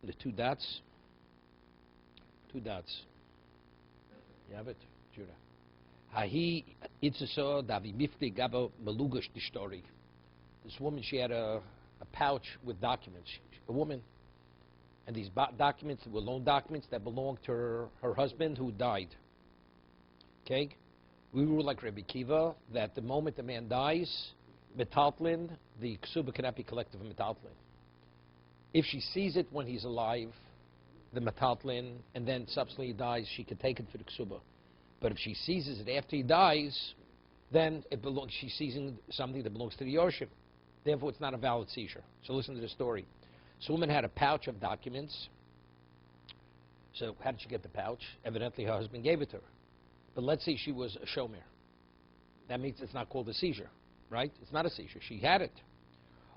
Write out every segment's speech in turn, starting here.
The two dots. Two dots. You have it, Judah. Hahi itzaso davi mifte gabo malugash the story. This woman, she had a pouch with documents. A woman, and these documents were loan documents that belonged to her husband who died. Okay, we rule like Rabbi Kiva that the moment the man dies, metaltlin, the ksuba cannot be collected from metaltlin. If she sees it when he's alive, the metaltlin, and then subsequently he dies, she can take it for the ksuba. But if she seizes it after he dies, then it belongs. She's seizing something that belongs to the Yorshim. Therefore, it's not a valid seizure. So listen to the story. This woman had a pouch of documents. So how did she get the pouch? Evidently, her husband gave it to her. But let's say she was a shomer. That means it's not called a seizure, right? It's not a seizure. She had it.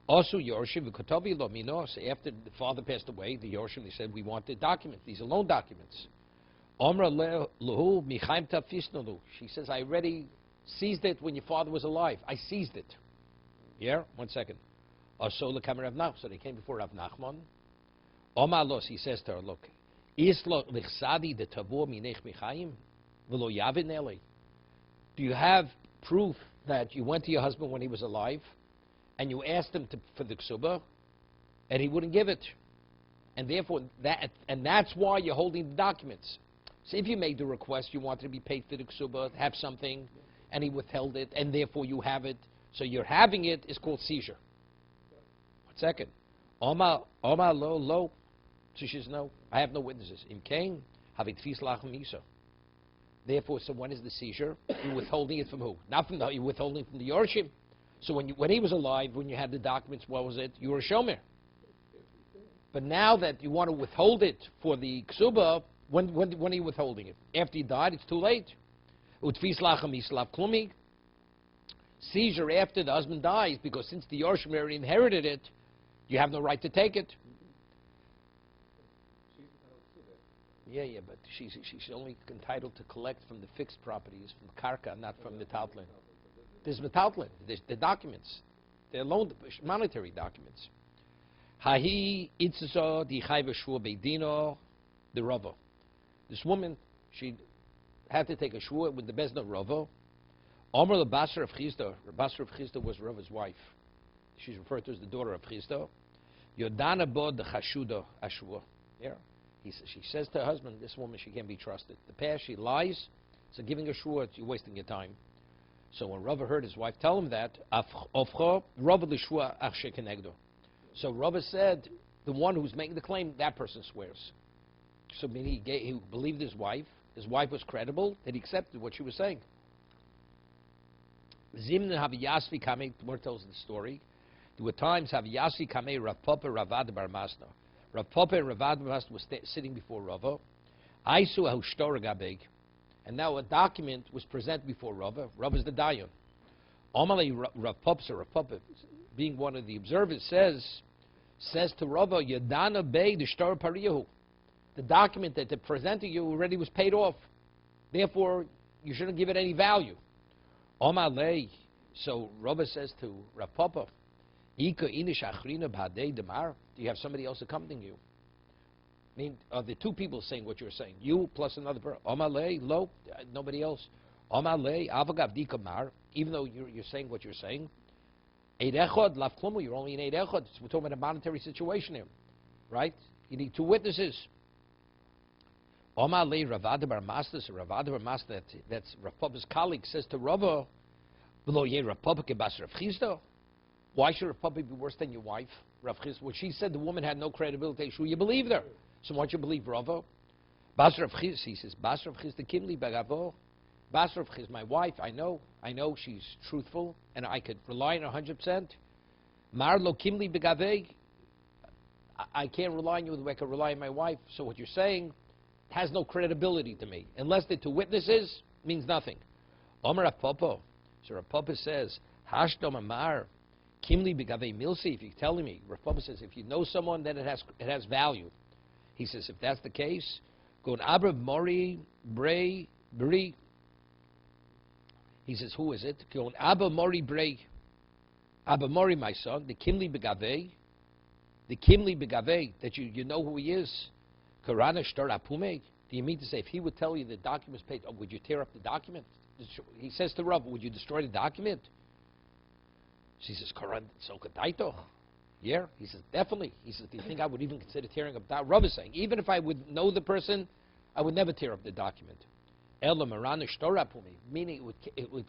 Also, Yorshim v'kotovi lo mino. So after the father passed away, the Yorshim, they said, we want the documents. These are loan documents. Omra lehu michaim tafisnolu. She says, I already seized it when your father was alive. I seized it. Yeah? 1 second. So they came before Rav Nachman. Omar los, he says to her, look, do you have proof that you went to your husband when he was alive and you asked him for the ksuba and he wouldn't give it? And therefore, that's why you're holding the documents. So if you made the request, you wanted to be paid for the ksuba, have something, and he withheld it, and therefore you have it, so you're having it is called seizure. 1 second. Oma lo. So she says, no, I have no witnesses. Im kain, havit fis lachem isa. Therefore, so when is the seizure? You're withholding it from who? Not from you're withholding from the Yorshim. So when he was alive, when you had the documents, what was it? You were a shomer. But now that you want to withhold it for the ksuba, when are you withholding it? After he died, it's too late. Utfis lachem islav klumi. Seizure after the husband dies, because since the Yorshim already inherited it, you have no right to take it. Yeah, but she's only entitled to collect from the fixed properties, from the karka, not from the metaltlin. There's metaltlin. There's the documents. They're loaned monetary documents. Hahi itzaso di chayva shua beidino the rava. This woman, she had to take a shua with the bezna rava. Omer the Basar of Chisda. Basar of Chisda was Rava's wife. She's referred to as the daughter of Chisda. Yodana bod the chashuda ashua. Yeah. She says to her husband, this woman, she can't be trusted. The past, she lies. So giving a shua, you're wasting your time. So when Rava heard his wife tell him that, Rava l'shua ach shekenegdo. So Rava said, the one who's making the claim, that person swears. So meaning he believed his wife. His wife was credible, that he accepted what she was saying. Zimna Haviyasvi Kamei, the Gemara tells the story. There were times Haviyasvi Kamei Rav Papa Ravad Bar Masna. Rav Papa and Ravad Bar Masna was sitting before Rava. Aisu Ahushtor Gabeg. And now a document was presented before Rava. Rava is the Dayan. Amalei Rav Papa, so Rav Papa, being one of the observers, says to Rava, Yadana Bey the Shtar Pariyahu. The document that they presented you already was paid off. Therefore, you shouldn't give it any value. Omalei. So Rava says to Rav Papa, Ika inish achrina b'hadei demar. Do you have somebody else accompanying you? I mean, are the two people saying what you're saying? You plus another person. Omalei, lo, nobody else. Omalei, avagav dikamar. Even though you're saying what you're saying, eid echad lav klumu. You're only in eid echad. We're talking about a monetary situation here, right? You need two witnesses. Omalei Ravada bar Masda. So Ravada bar Masda, that's Rav Papa's colleague, says to Rava, "V'lo ye Rav Papa kebas Rav Chisda." Why should Rav Papa be worse than your wife, Rav Chisda? Well, she said the woman had no credibility. Should you believe her? So why don't you believe Rava? Bas Rav Chisda, he says, Bas Rav Chisda kimli bagavo. Bas Rav Chisda, my wife, I know she's truthful, and I could rely on her 100%. Mar lo kimli bagave. I can't rely on you the way I can rely on my wife. So what you're saying has no credibility to me. Unless they're two witnesses, means nothing. Omer Rav Papa. So Rav Papa says, Hashdom Amar, Kimli Begave Milsi. If you're telling me, Rav Papa says, if you know someone, then it has value. He says, if that's the case, go to Abrav Mori Bray Bri. He says, who is it? Go to Abba Mori Bray. Abba Mori, my son, the Kimli Begave, the kimli begave, that you know who he is. Karana shtar apume. Do you mean to say if he would tell you the document's paid, would you tear up the document? He says to Rav, would you destroy the document? She says, Karan so kadaito. Yeah. He says, definitely. He says, do you think I would even consider tearing up that? Rav is saying, even if I would know the person, I would never tear up the document. Ela marana shtar apumi, meaning it would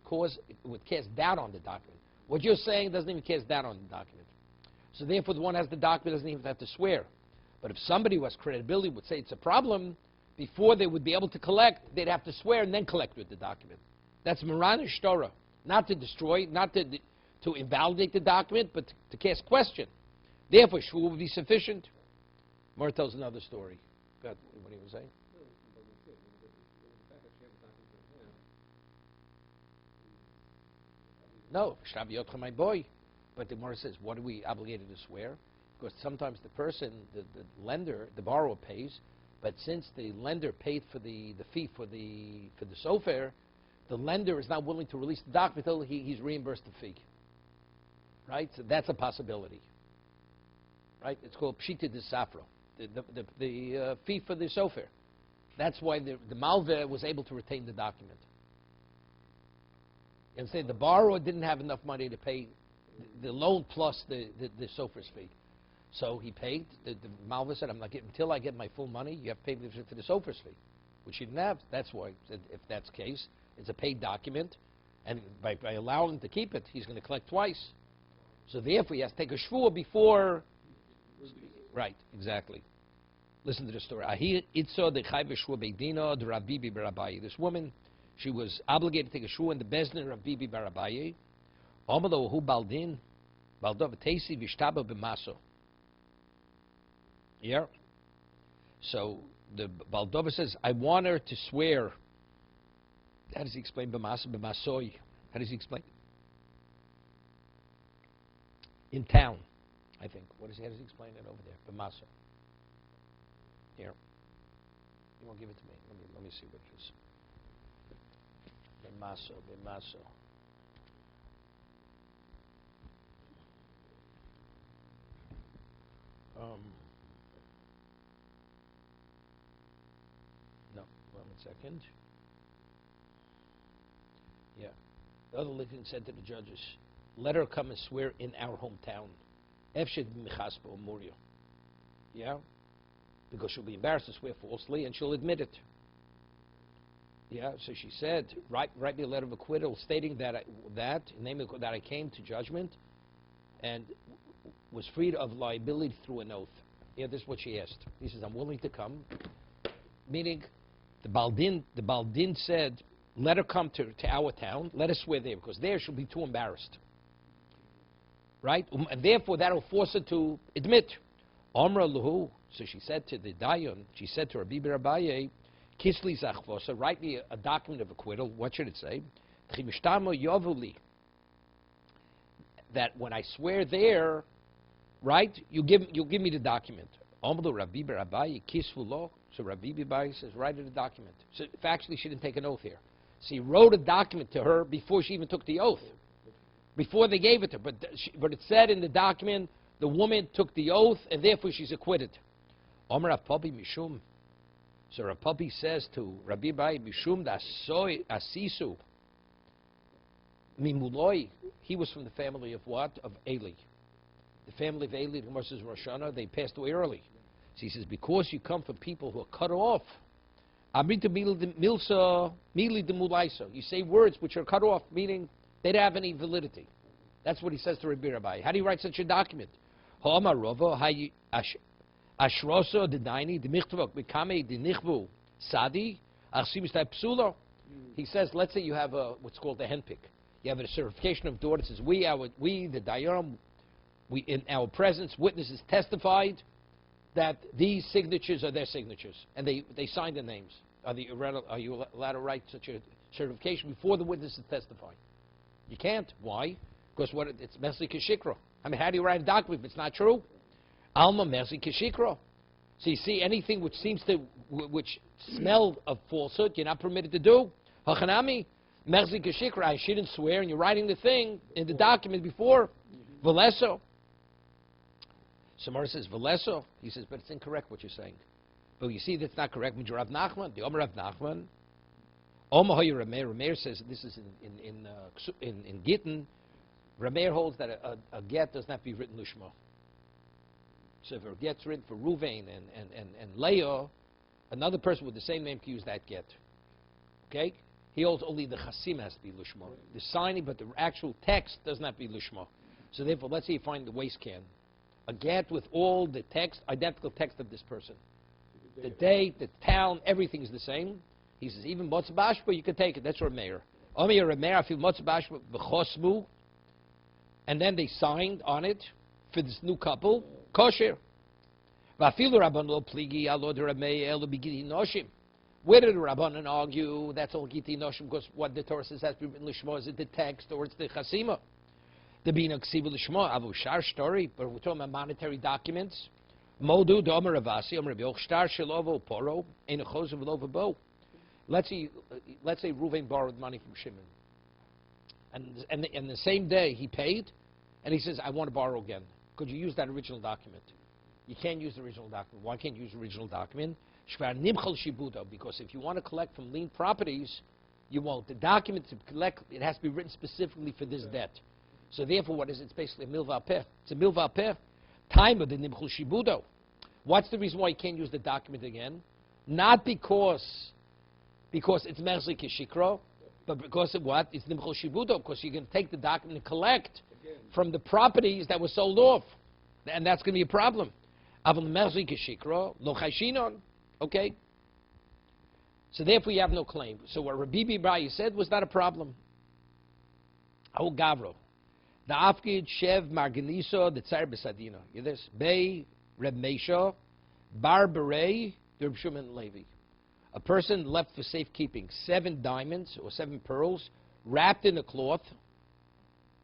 cast doubt on the document. What you're saying doesn't even cast doubt on the document. So therefore, the one who has the document doesn't even have to swear. But if somebody who has credibility would say it's a problem, before they would be able to collect, they'd have to swear and then collect with the document. That's Marana Shtora. Not to destroy, not to invalidate the document, but to cast question. Therefore, shvuah would be sufficient. Mar tells another story. God, what he was saying? No, Shtav Yotcha, my boy. But the Gemara says, what are we obligated to swear? Because sometimes the person, the lender, the borrower pays, but since the lender paid for the fee for the sofer, the lender is not willing to release the document until he's reimbursed the fee. Right? So that's a possibility. Right? It's called pshita de safra, the fee for the sofer. That's why the malveh was able to retain the document. And say the borrower didn't have enough money to pay the loan plus the sofer's fee. So he paid. The malveh said, "I'm not getting until I get my full money. You have to pay me for the sofer's fee," which he didn't have. That's why, if that's the case, it's a paid document, and by allowing him to keep it, he's going to collect twice. So therefore, he has to take a shvuah before. Right, exactly. Listen to the story. This woman, she was obligated to take a shvuah in the bezdin of Bibi Barabaye. Yeah. So the Baldova says, I want her to swear. How does he explain b'masa? B'masoy. How does he explain? In town, I think. How does he explain it over there? B'maso. Here. You won't give it to me. Let me see what it is. B'maso. No, 1 second. Yeah. The other Lithuanian said to the judges, let her come and swear in our hometown. Yeah? Because she'll be embarrassed to swear falsely and she'll admit it. Yeah, so she said, write me a letter of acquittal stating that I came to judgment and was freed of liability through an oath. Yeah, this is what she asked. He says, I'm willing to come. Meaning, the Baldin said, let her come to our town, let her swear there, because there she'll be too embarrassed. Right? And therefore, that'll force her to admit. Omra Luhu, so she said to the Dayan, she said to Rabbi Barabaye, Kisli Zachvosa, write me a document of acquittal. What should it say? That when I swear there, right, you give me the document. Omra Rabbi Barabaye, Kisvulo. So Rabbi Barabaye says, write her the document. So actually, she didn't take an oath here. So he wrote a document to her before she even took the oath. Before they gave it to her. But it said in the document, the woman took the oath, and therefore she's acquitted. Omer Rapabi Mishum. So Rapabi says to Rabbi Bai, Mishum Dasoy Asisu. Mimuloi. He was from the family of what? Of Eli. The family of Eli, the Gemara says Rosh Hashanah, they passed away early. So he says, because you come from people who are cut off, you say words which are cut off, meaning they don't have any validity. That's what he says to Rabbi Rabbi. How do you write such a document? He says, let's say you have what's called a henpick. You have a certification of daughter. It says, we the Dayarim, in our presence, witnesses testified that these signatures are their signatures, and they signed their names. Are you allowed to write such a certification before the witnesses testify? You can't. Why? Because it's Mersi Kishikra. I mean, how do you write a document if it's not true? Alma Mersi Kishikra. So you see, anything which which smelled of falsehood, you're not permitted to do. Hachanami, Mersi Kishikra. She didn't swear, and you're writing the thing in the document before. Valeso. Samara says, Veleso. He says, but it's incorrect what you're saying. But you see, that's not correct. Rav Nachman, the Omer Rav Nachman, Omahoy Rameir says, this is in Gittin, Rameir holds that a get does not be written Lishma. So if a get's written for Ruvain and Leah, another person with the same name can use that get. Okay? He holds only the Chasim has to be Lishma. The signing, but the actual text does not be Lishma. So therefore, let's say you find the waste can. A get with all the text, identical text of this person. The date, the town, everything is the same. He says, even Motz Bashba, you can take it. That's Rameir. Omer Rameir, I feel Motz Bashba, B'chosmu, and then they signed on it for this new couple, kosher. Where did the Rabbanan argue that's all Giti Noshim because what the Torah says has to be written Lishma, is it the text or it's the Chasima? The being a Ksiva Lishma, Avu Shar story, but we're talking about monetary documents. Modu, the Omer Ravasi, Omer Rabbi Shtar Shelovo Poro, Ein Chosav Lova Bo. Let's say Reuven borrowed money from Shimon. And the same day he paid, and he says, I want to borrow again. Could you use that original document? You can't use the original document. Why can't you use the original document? Shvar Nimchal Shibudo, because if you want to collect from lien properties, you won't. The document to collect, it has to be written specifically for this debt. So therefore, what is it? It's basically a milva peh. It's a milva peh. Time of the Nimchal Shibudo. What's the reason why you can't use the document again? Not because it's Merzik Kishikro, but because of what? It's Nimchal Shibudo, because you're going to take the document and collect from the properties that were sold off. And that's going to be a problem. Aval Merzik Kishikro, lo chayshinon. Okay? So therefore you have no claim. So what Rabbi Bibai said was not a problem. Au Gavro. The Afgid Shev Marganiso, the Tsar Besadino. You this? Bei Reb Meisha, Bar Berei, the Reb Shimon Levi. A person left for safekeeping 7 diamonds or 7 pearls wrapped in a cloth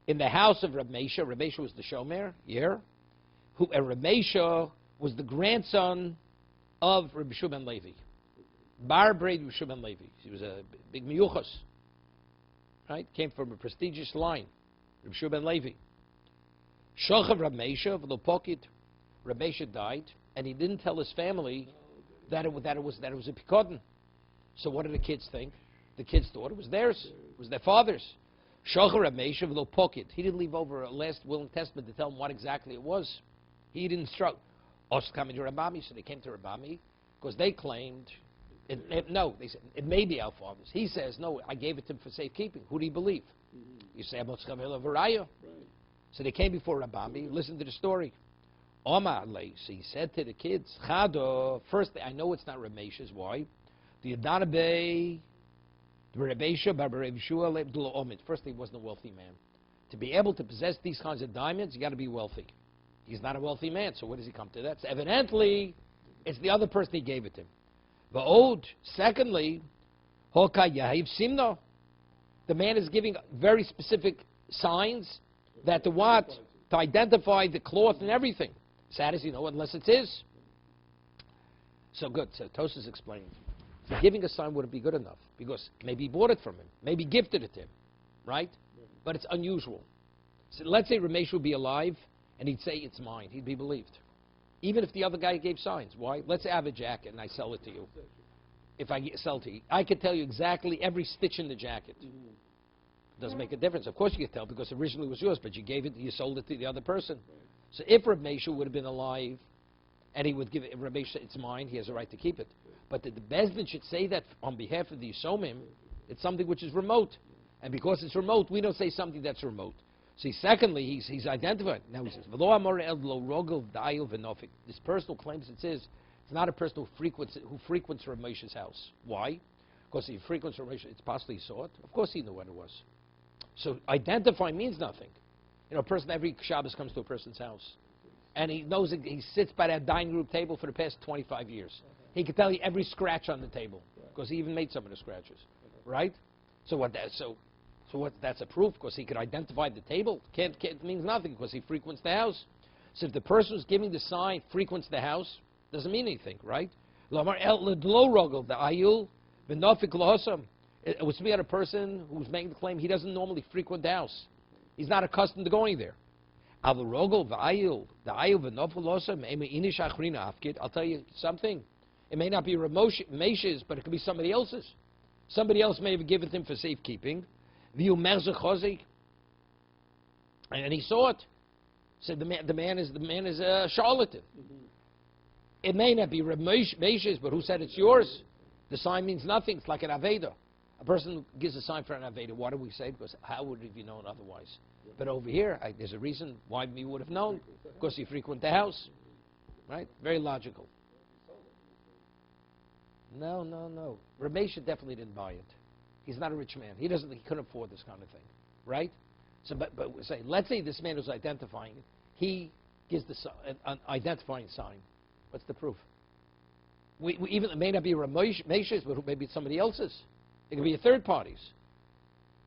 in the house of Reb Meisha. Reb Meisha was the Shomer, and Reb Meisha was the grandson of Reb Shimon Levi. Bar Berei Reb Shimon Levi. He was a big miyuchas. Right? Came from a prestigious line. Reb Shimon Levi. Shochav Reb Meisha v'lo pokid. Reb Meisha died, and he didn't tell his family that it was a pikodin. So what did the kids think? The kids thought it was theirs. It was their father's. Shochav Reb Meisha v'lo pokid. He didn't leave over a last will and testament to tell them what exactly it was. He didn't instruct. Os coming to Rabami, so they came to Rabami because they claimed. No, they said it may be our father's. He says no. I gave it to him for safekeeping. Who do you believe? You say about Schavela Varaya. So they came before Rabami. Listen to the story. Omar lay. So he said to the kids, Chado. First, I know it's not Ramesha's. Why? The Yadanabe, the Rebesha, Barbarevshua, Abdullah Omid. First, he wasn't a wealthy man. To be able to possess these kinds of diamonds, you got to be wealthy. He's not a wealthy man. So where does he come to that? So evidently, it's the other person he gave it to. Va'od. Secondly, Hoka Yahiv Simno. The man is giving very specific signs that to what? To identify the cloth and everything. Sad as you know, unless it's his. So good. So Tosas explained. So giving a sign wouldn't be good enough because maybe he bought it from him, maybe gifted it to him, right? But it's unusual. So let's say Ramesh would be alive and he'd say it's mine. He'd be believed, even if the other guy gave signs. Why? Let's say I have a jacket and I sell it to you. If I sell it to you, I could tell you exactly every stitch in the jacket. Doesn't make a difference. Of course you can tell because originally it was yours, but you sold it to the other person. So if Reb Meisha would have been alive, and he would give it, Reb Meisha, it's mine, he has a right to keep it. But the Bezdin should say that on behalf of the Yisomim, it's something which is remote. And because it's remote, we don't say something that's remote. See, secondly, he's identified. Now he says, this person who claims it says, it's not a person who frequents Reb Meisha's house. Why? Because if he frequents Reb Meisha, it's possibly he saw it. Of course he knew what it was. So identify means nothing. You know, a person every Shabbos comes to a person's house, and he knows that he sits by that dining room table for the past 25 years. He can tell you every scratch on the table because he even made some of the scratches, right? So what? That's a proof because he could identify the table. Can't means nothing because he frequents the house. So if the person who's giving the sign frequents the house, doesn't mean anything, right? It was to be on a person who's making the claim he doesn't normally frequent the house. He's not accustomed to going there. Avarogel v'ayil, the ayil v'nofel losam, inish achrina afkid. I'll tell you something. It may not be Moshe's, but it could be somebody else's. Somebody else may have given him for safekeeping. V'yu merze chozik, and he saw it. Said the man is a charlatan. It may not be Moshe's, but who said it's yours? The sign means nothing. It's like an Aveda. A person gives a sign for an Aveda. Why do we say? Because how would it be known otherwise? But over here, there's a reason why we would have known. Because you frequent the house. Right? Very logical. No. Ramesha definitely didn't buy it. He's not a rich man. He couldn't afford this kind of thing. Right? So, but let's say this man was identifying it. He gives an identifying sign. What's the proof? Even it may not be Ramesha's, but maybe it's somebody else's. It could be a third party's.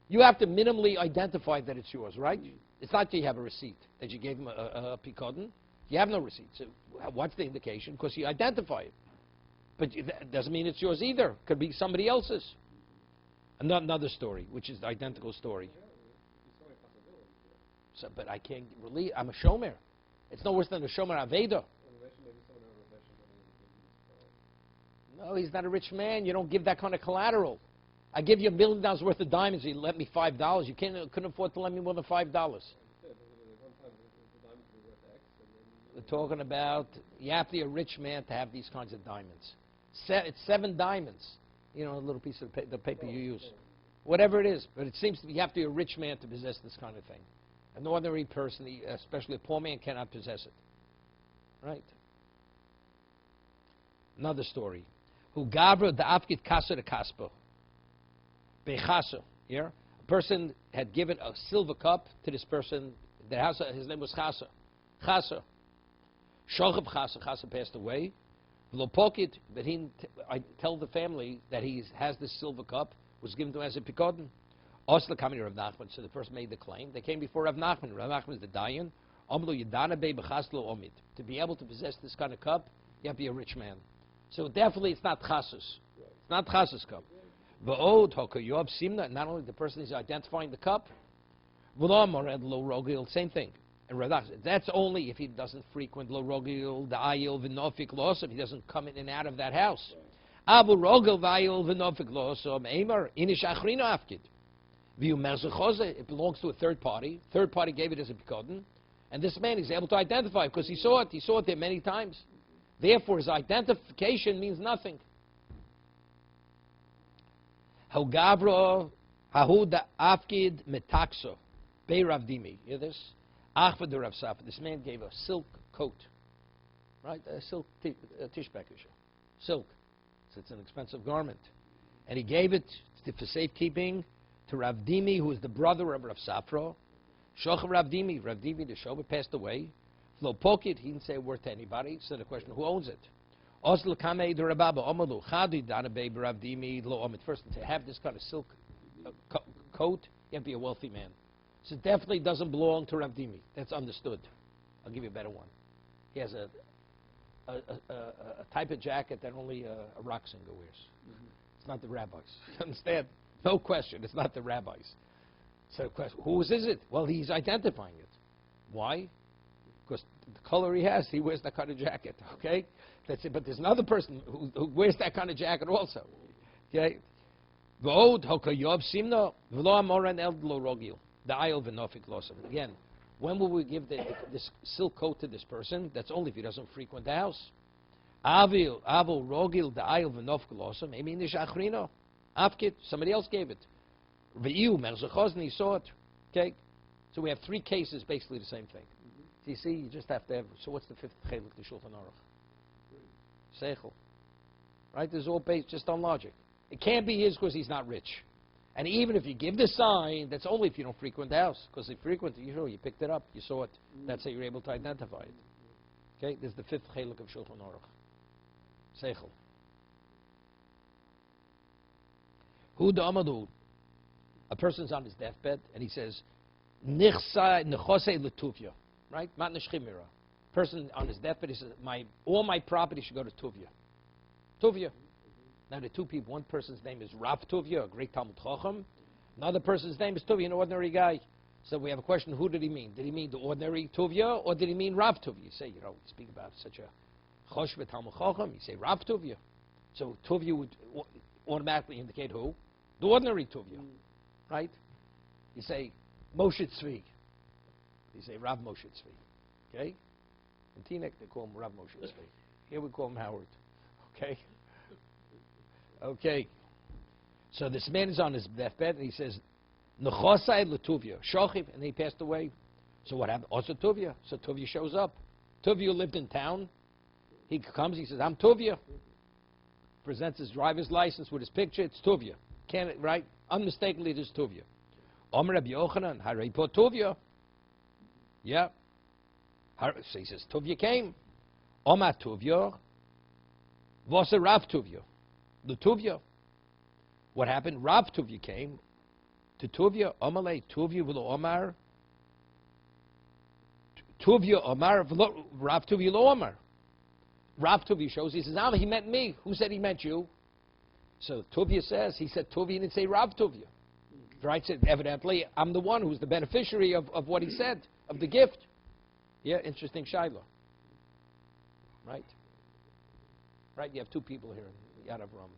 You have to minimally identify that it's yours, right? It's not that you have a receipt, that you gave him a picodon. You have no receipt. So what's the indication? Because you identify it. But that doesn't mean it's yours either. It could be somebody else's. Another story, which is the identical story. So, but I can't release. I'm a shomer. It's no worse than a shomer Aveda. No, he's not a rich man. You don't give that kind of collateral. I give you $1 million worth of diamonds. You let me $5. You couldn't afford to lend me more than $5. We're talking about you have to be a rich man to have these kinds of diamonds. It's 7 diamonds. You know, a little piece of the paper you use. Whatever it is. But it seems you have to be a rich man to possess this kind of thing. An ordinary person, especially a poor man, cannot possess it. Right? Another story. Who gavra da'afkid kasa de kaspo. Bechasa. Here, a person had given a silver cup to this person. His name was Chasa. Chasa. Shochab Chasa. Chasa passed away. V'lopokit, but I tell the family that he has this silver cup, was given to him as a picodon. Osla coming Rav Nachman, so the person made the claim. They came before Rav Nachman. Rav Nachman is the Dayan. Omlu Yadana Be Bechaslo Omid. To be able to possess this kind of cup, you have to be a rich man. So definitely it's not Chasus. It's not Chasus cup. V'od Hokayob Simna, not only the person is identifying the cup, V'lam Mored Lo Rogil, same thing. And Rav Nachman, that's only if he doesn't frequent Lo Rogil, the Ayil, V'nofik Los, if he doesn't come in and out of that house. Abu Rogil, V'ayil, V'nofik Los, Eimer, Inish Achrino Afkid. It belongs to a third party. Third party gave it as a picodon. And this man is able to identify because he saw it. He saw it there many times. Therefore, his identification means nothing. Hogavro hahuda afkid metakso bei Rav Dimi. You hear this? Achva de Rav Safa. This man gave a silk coat, right? A silk tishbekish, silk. So it's an expensive garment, and he gave it for safekeeping to Rav Dimi, who is the brother of Rav Safra. Shoch Rav Dimi, the Shomer passed away. Flo Pokit, he didn't say a word to anybody. So the question, who owns it? Osl Kamei de Rababa Omalu Chadi Danabe Rav Dimi Lo Omid. First, to have this kind of silk coat, you have to be a wealthy man. So it definitely doesn't belong to Rav Dimi. That's understood. I'll give you a better one. He has a type of jacket that only a rock singer wears. Mm-hmm. It's not the rabbis. Understand? No question. It's not the rabbis. So the question, whose is it? Well, he's identifying it. Why? Because the color he has, he wears that kind of jacket. Okay? That's it. But there's another person who wears that kind of jacket also. Okay? Again, when will we give this silk coat to this person? That's only if he doesn't frequent the house. Somebody else gave it. He saw it. Okay? So we have 3 cases, basically the same thing. So you see, you just have to have, so what's the 5th chelik, the Shulchan Aruch? Seichel. Right? This is all based just on logic. It can't be his because he's not rich. And even if you give the sign, that's only if you don't frequent the house. Because if you frequent it, you picked it up, you saw it. That's how you're able to identify it. Okay? This is the 5th chelik of Shulchan Aruch. Seichel. Hu da'amadu. A person's on his deathbed and he says, Nichsa nechosei letuvya. Right? Mat neshchimira. Person on his deathbed, he says, all my property should go to Tuvya. Tuvya. Now there are 2 people. One person's name is Rav Tuvya, a great Talmud Chacham. Another person's name is Tuvya, an ordinary guy. So we have a question, who did he mean? Did he mean the ordinary Tuvia, or did he mean Rav Tuvia? You say, you speak about such a Chosh v'Talmud Chacham, you say Rav Tuvia. So Tuvia would automatically indicate who? The ordinary Tuvia, right? You say Moshe Tzvi. You say Rav Moshe Tzvi, okay? In Teaneck, they call him Rav Moshe Tzvi. Here we call him Howard, okay? Okay. So this man is on his deathbed, and he says, Nechosai l'Tuvia, Shochiv, and he passed away. So what happened? Also Tuvia. So Tuvia shows up. Tuvia lived in town. He comes, he says, I'm Tuvia. Presents his driver's license with his picture. It's Tuvia. Right? Unmistakably, it is Tuvia. Omer Rabbi Yochanan, Harei po Tuvia. Yeah. So he says, Tuvia came. Omer Tuvia. Vose Rav Tuvia. The Tuvia. What happened? Rav Tuvia came to Tuvia. Omalei Tuvia v'lo Omar. Tuvia Omar. Rav Tuvia lo Omar. Rav Tuvia shows, he says, he meant me. Who said he meant you? So Tuvia says, he said Tuvia, he didn't say Rav Tuvia. Right? So evidently, I'm the one who's the beneficiary of what he said, of the gift. Yeah, interesting Shiloh. Right? Right? You have two people here in Yad Avram.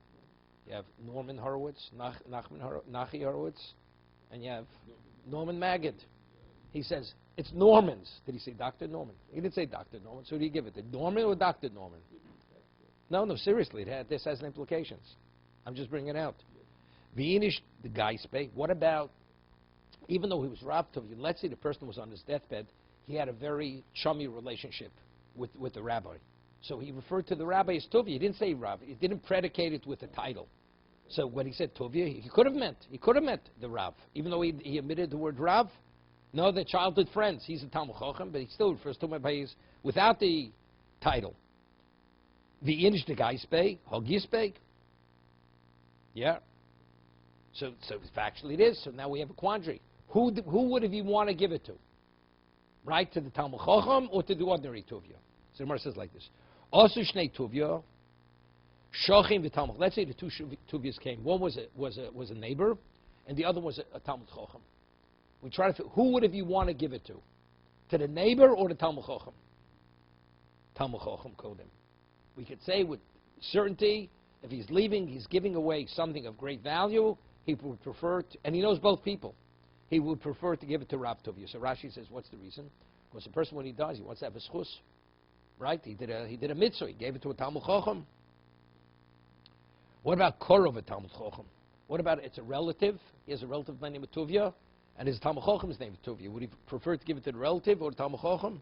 You have Norman Horowitz, Nachi Horowitz, and you have Norman Maggid. He says, it's Norman's. Did he say Dr. Norman? He didn't say Dr. Norman, so who do you give it to? Norman or Dr. Norman? No, seriously, this has implications. I'm just bringing it out. V'inish the guy spake. What about, even though he was Rav Tuvia, let's say the person was on his deathbed, he had a very chummy relationship with the rabbi. So he referred to the rabbi as Tuvia. He didn't say Rav. He didn't predicate it with a title. So when he said Tuvia, he could have meant the Rav. Even though he omitted the word Rav, no, they're childhood friends. He's a Talmud Chacham, but he still refers to him by his, without the title. V'inish the guy spake, Hogi spake. Yeah. So factually it is. So now we have a quandary. Who would he want to give it to? Right, to the Talmud Chacham or to the ordinary Tuvia? So the Gemara says like this. Also Shnei Tuvia, Shochim v'Talmud. Let's say the two Tuvias came. One was a neighbor, and the other was a Talmud Chacham. We try to figure, who would he want to give it to? To the neighbor or the Talmud Chacham? Talmud Chacham Kodim. We could say with certainty, if he's leaving, he's giving away something of great value, he would prefer to, and he knows both people, he would prefer to give it to Rav Tuvia. So Rashi says, what's the reason? Because the person, when he dies, he wants to have a schus. Right? He did a mitzvah. He gave it to a Talmud Chacham. What about Korov, a Talmud Chacham? What about it's a relative? He has a relative by the name of Tuvia, and his Talmud Chacham's name is Tuvia. Would he prefer to give it to the relative or the Talmud Chacham?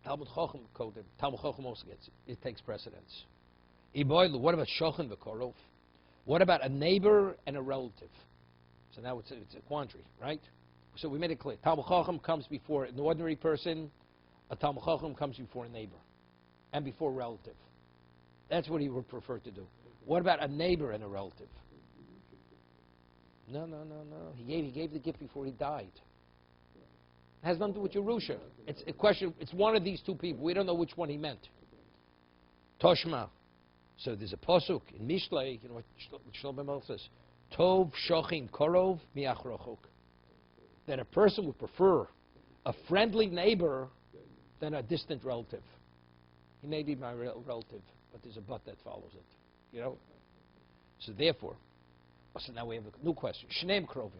Talmud Chacham Kodim. Talmud Chacham also gets it. It takes precedence. Iboilu. What about Shochan v'Korov? What about a neighbor and a relative? So now it's a quandary, right? So we made it clear. Talmud Chacham comes before an ordinary person. A Talmud Chacham comes before a neighbor and before a relative. That's what he would prefer to do. What about a neighbor and a relative? No. He gave the gift before he died. It has nothing to do with Yerusha. It's a question. It's one of these two people. We don't know which one he meant. Toshma. So there's a pasuk in Mishlei. You know what Shlomo Melech says? Tov shochin korov miachrochuk. That a person would prefer a friendly neighbor than a distant relative. He may be my relative, but there's a but that follows it. You know? So therefore, so now we have a new question. Shneim krovim.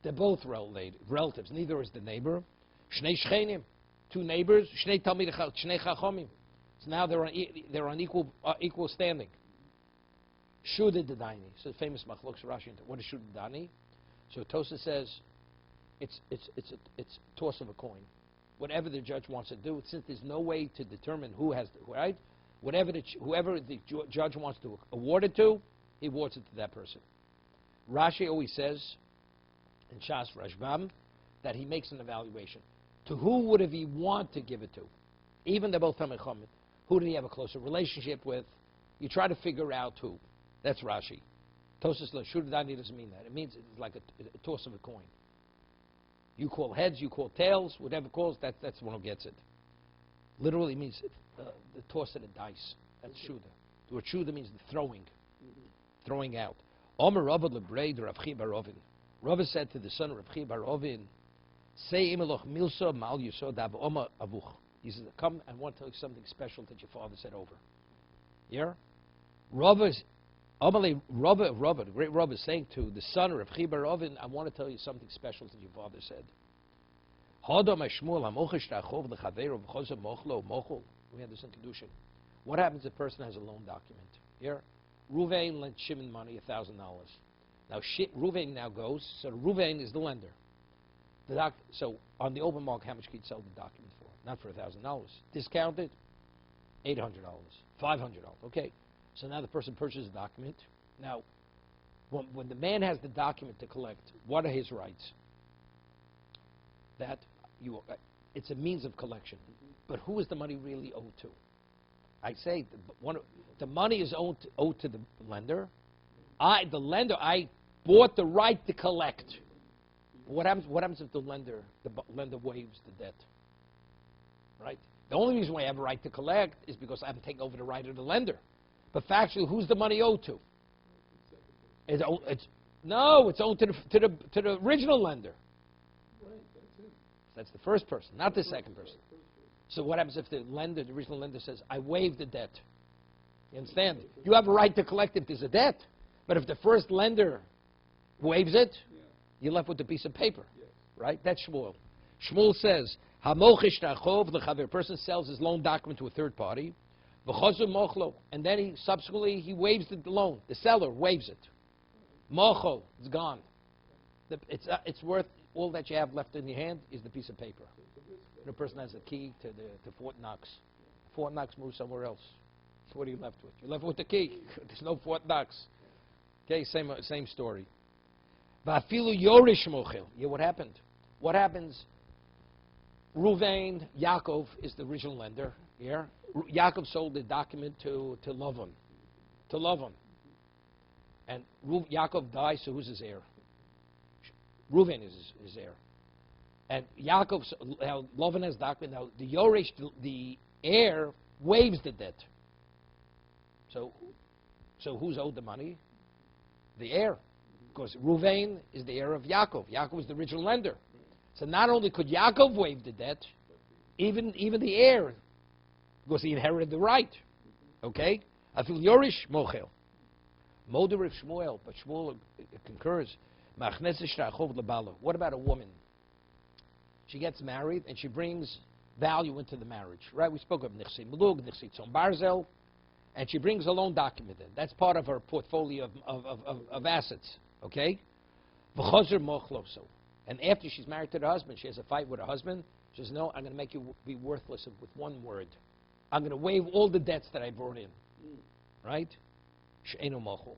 They're both relatives. Neither is the neighbor. Shnei shchenim. Two neighbors. Shnei talmid shnei chachomim. So now they're on equal standing. Shuda Dani. So the famous machlokes Rashi. What is Shuda Dani? So Tosa says it's toss of a coin. Whatever the judge wants to do, since there's no way to determine who has the right, whoever the judge wants to award it to, he awards it to that person. Rashi always says in Shas Rashbam that he makes an evaluation. To who would he want to give it to? Even they're both Talmid Chacham. Who did he have a closer relationship with? You try to figure out who. That's Rashi. Tosas Shudadani doesn't mean that. It means it's like a toss of a coin. You call heads, you call tails, whatever calls, that's one who gets it. Literally means the toss of the dice. That's Shuda. The word Shuda means the throwing out. Omer Rabba Lebrei Rav Chi Barovin. Rava said to the son of Rav Chi bar Ovin, say imeloch milso mal yusod oma avuch. He says, come, I want to tell you something special that your father said over. Yeah? Rava's, Rava, the great Rava, is saying to the son of Rav Chi bar Ovin, I want to tell you something special that your father said. We had this in Kedushin. What happens if a person has a loan document? Here, Ruvain lent Shimon money, $1,000. Now, Ruvain now goes, so Ruvain is the lender. So, on the open market, how much can you sell the document for? Not for $1,000. Discounted, $800, $500. Okay, so now the person purchases the document. Now, when the man has the document to collect, what are his rights? That it's a means of collection. But who is the money really owed to? I say the money is owed to the lender. I bought the right to collect. What happens if the lender waives the debt? Right? The only reason why I have a right to collect is because I'm taking over the right of the lender. But factually, who's the money owed to? It's owed to the original lender. That's the first person, not the second person. So what happens if the original lender says, I waive the debt? You understand? You have a right to collect if there's a debt. But if the first lender waives it, you're left with a piece of paper. Right? That's Shmuel. Shmuel says, the person sells his loan document to a third party, and then he waives the loan. The seller waives it. Mocho, it's gone. It's worth, all that you have left in your hand is the piece of paper. The person has a key to Fort Knox. Fort Knox moves somewhere else. So what are you left with? You're left with the key. There's no Fort Knox. Okay, same story. Va'afilu yorish mochel. Yeah, what happened? What happens? Ruvain, Yaakov is the original lender. Yeah, Yaakov sold the document to Lavan. To Lavan. And Yaakov dies, so who's his heir? Ruvain is his heir. And Yaakov, Lavan has document. Now, the Yorish, the heir, waives the debt. So who's owed the money? The heir. Because Ruvain is the heir of Yaakov. Yaakov is the original lender. So not only could Yaakov waive the debt, even the heir, because he inherited the right. Okay? Afil Yorish mochel. Moder of Shmuel, but Shmuel concurs. What about a woman? She gets married and she brings value into the marriage. Right? We spoke of Nixi Melug, Nixi Tzom Barzel, and she brings a loan document in. That's part of her portfolio of assets. Okay? V'chozer mochloso. And after she's married to the husband, she has a fight with her husband. She says, no, I'm going to make you be worthless with one word. I'm going to waive all the debts that I brought in. Right? She'enu mochel.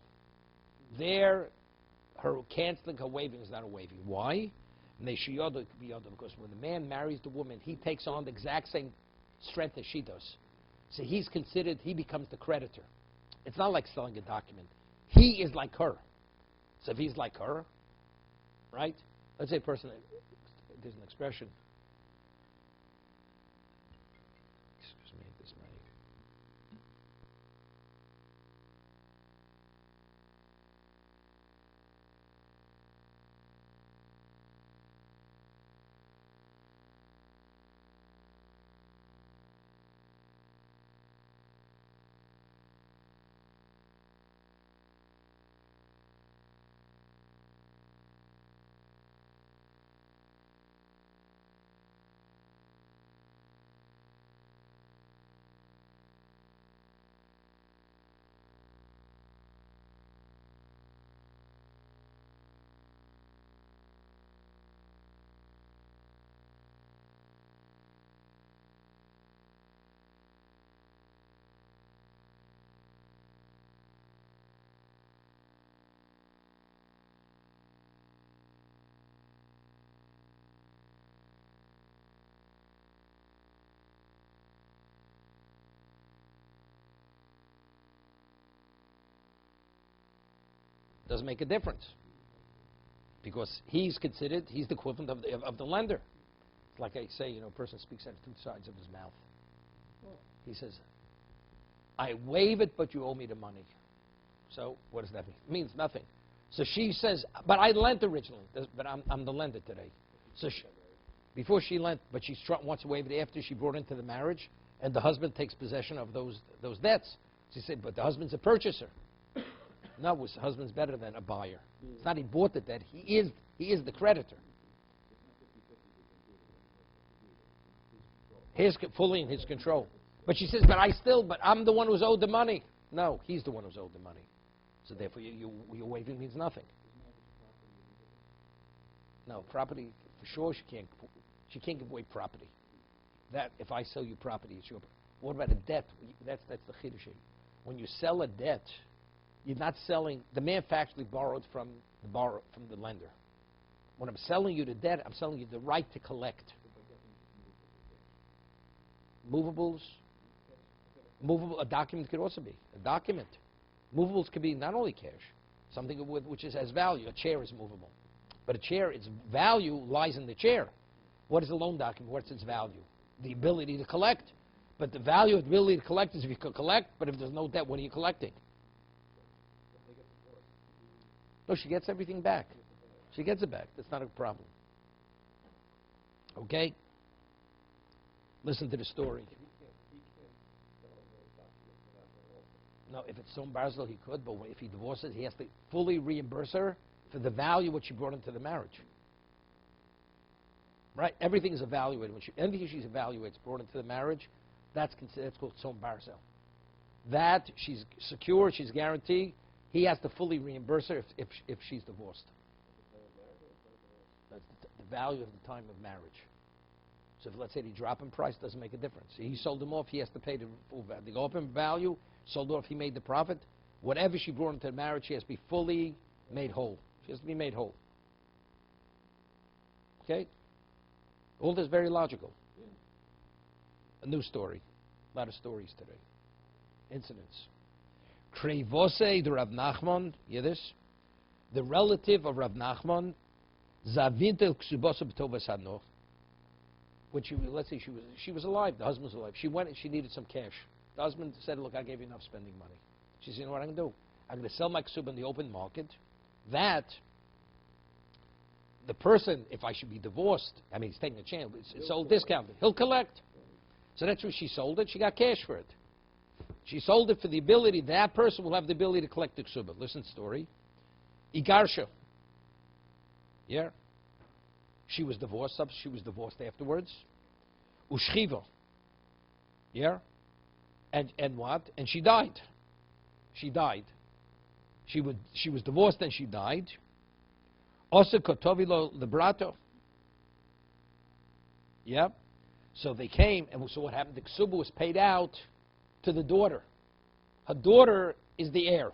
There, her canceling her waiving is not a waiving. Why? Because when the man marries the woman, he takes on the exact same strength as she does. So he becomes the creditor. It's not like selling a document. He is like her. So if he's like her, right? Let's say a person, there's an expression. Excuse me, this might. Doesn't make a difference. Because he's the equivalent of the lender. It's like I say, a person speaks out of two sides of his mouth. He says, I waive it, but you owe me the money. So, what does that mean? It means nothing. So she says, but I lent originally, but I'm the lender today. So before she lent, but she wants to waive it after she brought into the marriage, and the husband takes possession of those debts. She said, but the husband's a purchaser. No, his husband's better than a buyer. It's not he bought the debt, he is the creditor. Fully in his control. But she says, but I'm the one who's owed the money. No, he's the one who's owed the money. So therefore, your waiving means nothing. No, property, for sure she can't give away property. That, if I sell you property, it's your. What about a debt? That's the chiddush. When you sell a debt, you're not selling, the man factually borrowed from the lender. When I'm selling you the debt, I'm selling you the right to collect. Movables, a document could also be a document. Movables could be not only cash, something which has value. A chair is movable, but a chair, its value lies in the chair. What is a loan document? What's its value? The ability to collect. But the value of the ability to collect is if you could collect. But if there's no debt, what are you collecting? No, she gets everything back. She gets it back. That's not a problem. Okay. Listen to the story. No, if it's Son Barzel, he could, but if he divorces, he has to fully reimburse her for the value which she brought into the marriage. Right? Everything is evaluated. Anything she evaluates brought into the marriage, that's called Son Barzel. That, she's secure, she's guaranteed, he has to fully reimburse her if she's divorced. That's the value of the time of marriage. So if, let's say, they drop in price, doesn't make a difference. He sold them off, he has to pay the full value. They go up in value, sold off, he made the profit. Whatever she brought into the marriage, she has to be fully made whole. She has to be made whole. Okay? All this is very logical. A new story. A lot of stories today. Incidents. Krevose the Rav Nachman, hear this? The relative of Rav Nachman, Zavintel dafkhesubos04292015wednesday. Which, let's say she was alive, the husband was alive. She went and she needed some cash. The husband said, look, I gave you enough spending money. She said, you know what I'm going to do? I'm going to sell my ksub in the open market. That, the person, if I should be divorced, I mean, he's taking a chance, it's all discounted. He'll collect. So that's why she sold it. She got cash for it. She sold it for the ability, that person will have the ability to collect the ksubah. Listen to the story. Igarsha. Yeah? She was divorced. She was divorced afterwards. Ushchiva. Yeah? And what? And she died. She died. She was divorced and she died. Osa kotovilo librato. Yeah? So they came, and so what happened? The ksuba was paid out to the daughter. Her daughter is the heir.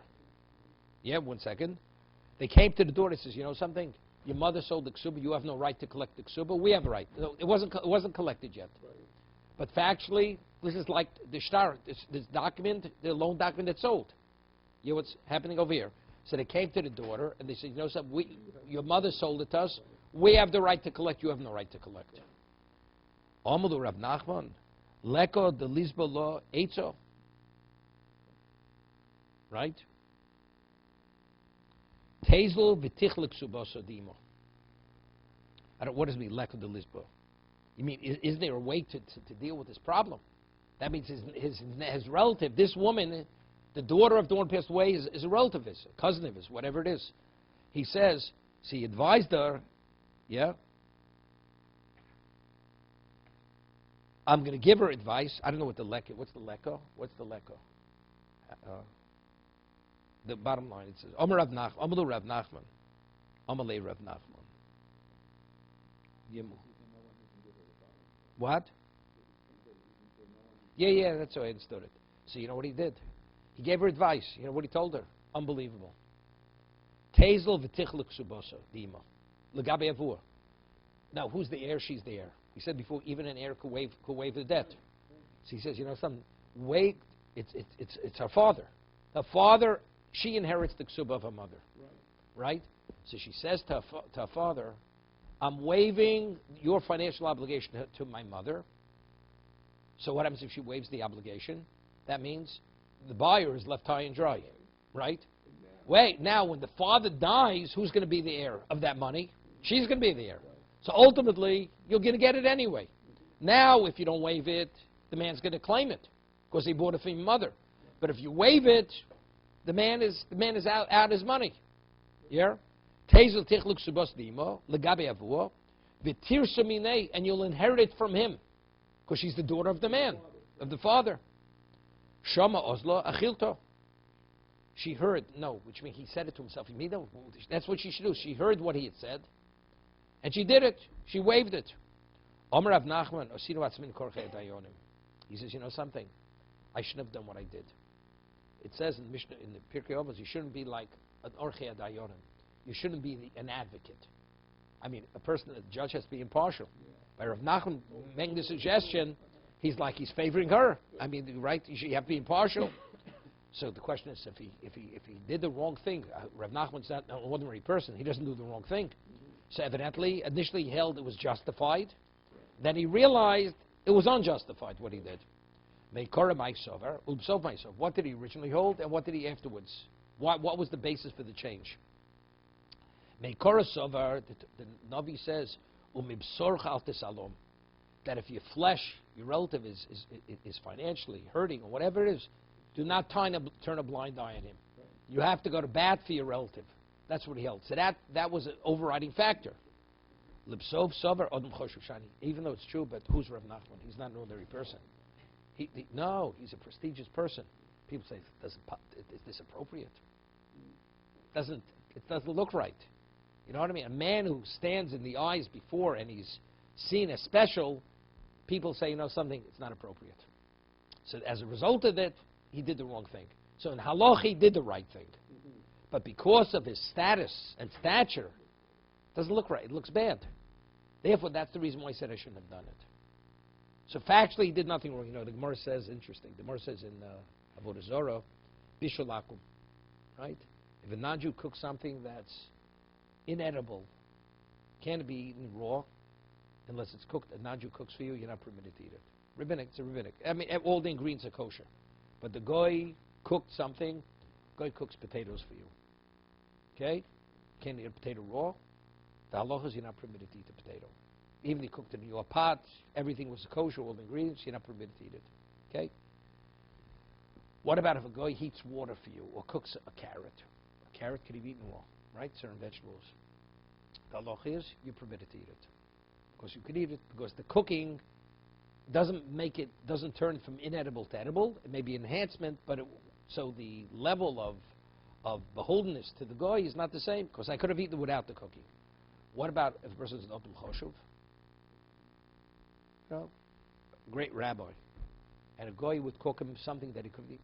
Yeah, 1 second. They came to the daughter and says, you know something? Your mother sold the ksuba. You have no right to collect the ksuba. We have a right. No, it wasn't collected yet. Right. But factually, this is like the shtar, this document, the loan document that's sold. You know what's happening over here? So they came to the daughter and they said, you know something? Your mother sold it to us. We have the right to collect. You have no right to collect. Amadu Rav Nachman, leko de lisbo lo eitzo. Right? Tezel v'tichle ksuboso dimo. What does it mean, leko de lisbo? You mean, isn't there a way to deal with this problem? That means his relative, this woman, the daughter of the one who passed away, is a relative of his, a cousin of his, whatever it is. He says, so he advised her, yeah, I'm going to give her advice. I don't know what the leko, what's the leko? What's the leko? The bottom line, it says, Omer Rav Nachman, Omer Rav Nachman, Omer Rav Nachman. What? Yeah, that's how I understood it. So you know what he did? He gave her advice. You know what he told her? Unbelievable. Tezel v'tichle ksuboso dima. L'gabe avur. Now, who's the heir? She's the heir. He said before, even an heir could waive the debt. So he says, you know something? Wait, it's her father. Her father, she inherits the ksuba of her mother. Right? So she says to her father, I'm waiving your financial obligation to my mother. So what happens if she waives the obligation? That means the buyer is left high and dry, right? Wait, now when the father dies, who's going to be the heir of that money? She's going to be the heir. So ultimately, you're going to get it anyway. Now, if you don't waive it, the man's going to claim it because he bought it from your mother. But if you waive it, the man is out his money. Yeah? And you'll inherit it from him because she's the daughter of the man, of the father. Shama Oslo Achilto. She heard, no, which means he said it to himself. That's what she should do. She heard what he had said, and she did it. She waived it. Omer Rav Nachman, he says, you know something? I shouldn't have done what I did. It says in Mishnah, in the Pirkei Avos, you shouldn't be like an Orchei Dayonim. You shouldn't be an advocate. I mean, a judge has to be impartial. By Rav Nachman making the suggestion, he's favoring her. I mean, right? You have to be impartial. So the question is, if he did the wrong thing, Rav Nachman's not an ordinary person. He doesn't do the wrong thing. So evidently, initially he held it was justified. Then he realized it was unjustified what he did. What did he originally hold, and what did he afterwards? What was the basis for the change? The Navi says, that if your flesh, your relative is financially hurting or whatever it is, do not turn a blind eye on him. You have to go to bat for your relative. That's what he held. So that was an overriding factor. Even though it's true, but who's Rav Nachman? He's not an ordinary person. No, he's a prestigious person. People say, is this appropriate? It doesn't look right. You know what I mean? A man who stands in the eyes before and he's seen as special, people say, you know something, it's not appropriate. So as a result of it, he did the wrong thing. So in halach, he did the right thing. But because of his status and stature, it doesn't look right. It looks bad. Therefore, that's the reason why he said I shouldn't have done it. So factually, he did nothing wrong. You know, the Gemara says, interesting, the Gemara says in Avodah Zorah, Bishul Akum, right? If a non-Jew cooks something that's inedible, can't be eaten raw, unless it's cooked, a non-Jew cooks for you, you're not permitted to eat it. Rabbinic, it's a rabbinic. I mean, all the ingredients are kosher. But the goy cooked something, goy cooks potatoes for you. Okay? Can't eat a potato raw. The halacha is you're not permitted to eat the potato. Even if you cooked it in your pot, everything was kosher, all the ingredients, you're not permitted to eat it. Okay? What about if a guy heats water for you or cooks a carrot? A carrot can be eaten raw, right? Certain vegetables. The halacha is you're permitted to eat it. Because you could eat it, because the cooking doesn't turn from inedible to edible. It may be enhancement, but so the level of beholdenness to the guy is not the same, because I could have eaten it without the cooking. What about if a person is an Odom Choshuv? You know, great rabbi, and a guy would cook him something that he could eat.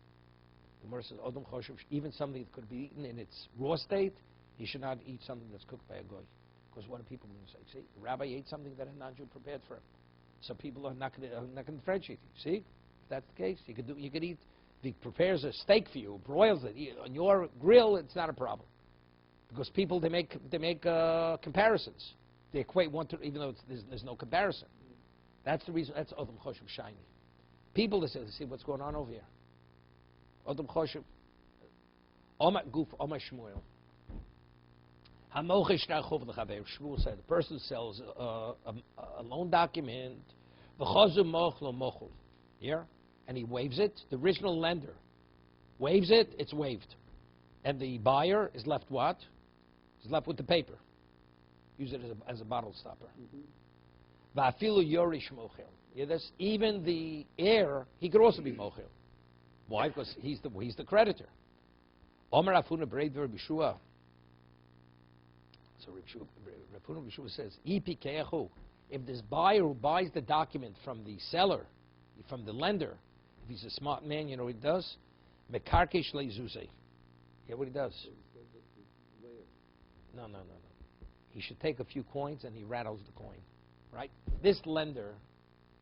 The Gemara says Odom Choshuv, even something that could be eaten in its raw state, he should not eat something that's cooked by a guy. Because what are people going to say? See, the rabbi ate something that a non-Jew prepared for him. So people are not going to differentiate you. See, if that's the case, you could eat. If he prepares a steak for you, broils it on your grill, it's not a problem. Because people they make comparisons. They equate one to, even though there's no comparison. That's the reason. That's Odom Choshev shiny. People they say, see what's going on over here. Odom Choshev. Oma Guf, Oma Shmuel. Shmuel said the person sells a loan document, yeah, and he waives it. The original lender waives it, it's waived. And the buyer is left what? He's left with the paper. Use it as a bottle stopper. Yeah, even the heir, he could also be mochel. Why? Because he's the creditor. Omer Afuna Breider Bishua. So Rav Huna B'Shua says, if this buyer who buys the document from the seller, from the lender, if he's a smart man, you know what he does? Mekarkesh leizuzeh. Yeah, what he does? No. He should take a few coins and he rattles the coin, right? This lender,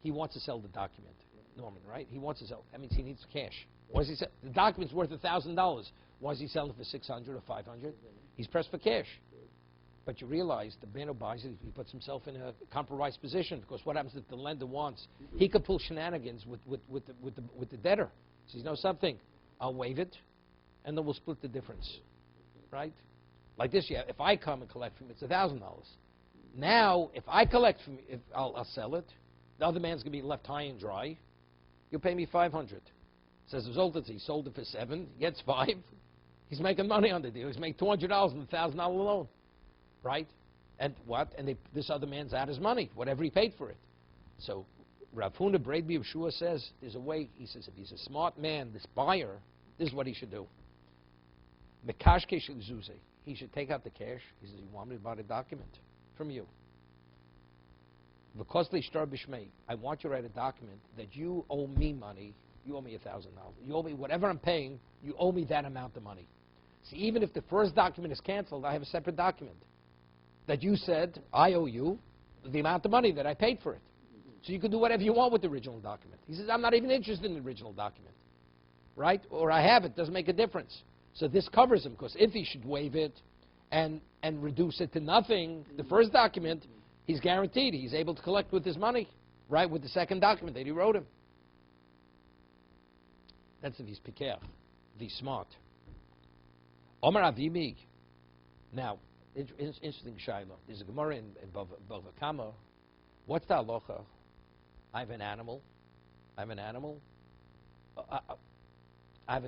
he wants to sell the document, Norman, right? He wants to sell. That means he needs cash. Why does he sell? The document's worth $1,000. Why is he selling it for $600 or $500? He's pressed for cash. But you realize the man who buys it, he puts himself in a compromised position, because what happens if the lender wants? He could pull shenanigans with the debtor. He says, you know something, I'll waive it, and then we'll split the difference. right? Like this, yeah, if I come and collect from you, it's $1,000. Now, if I collect from you, I'll sell it. The other man's going to be left high and dry. You'll pay me $500. Says the result is he sold it for $7, gets $5. He's making money on the deal. He's making $200 on the $1,000 loan, right? And what? And this other man's out his money, whatever he paid for it. So Rav Huna Breidbi Yeshua says there's a way. He says if he's a smart man, this buyer, this is what he should do. He should take out the cash. He says, you want me to buy the document from you? I want you to write a document that you owe me money. You owe me $1,000. You owe me whatever I'm paying. You owe me that amount of money. See, even if the first document is canceled, I have a separate document that you said I owe you the amount of money that I paid for it. So you can do whatever you want with the original document. He says, I'm not even interested in the original document, right? Or I have it. Doesn't make a difference. So this covers him, because if he should waive it and reduce it to nothing, the first document, he's guaranteed he's able to collect with his money, right, with the second document that he wrote him. That's if he's pikech, if he's smart. Omer Avimi. Now, interesting shayla. There's a Gemara in Bava Kama. What's the halacha? I have an animal. I have a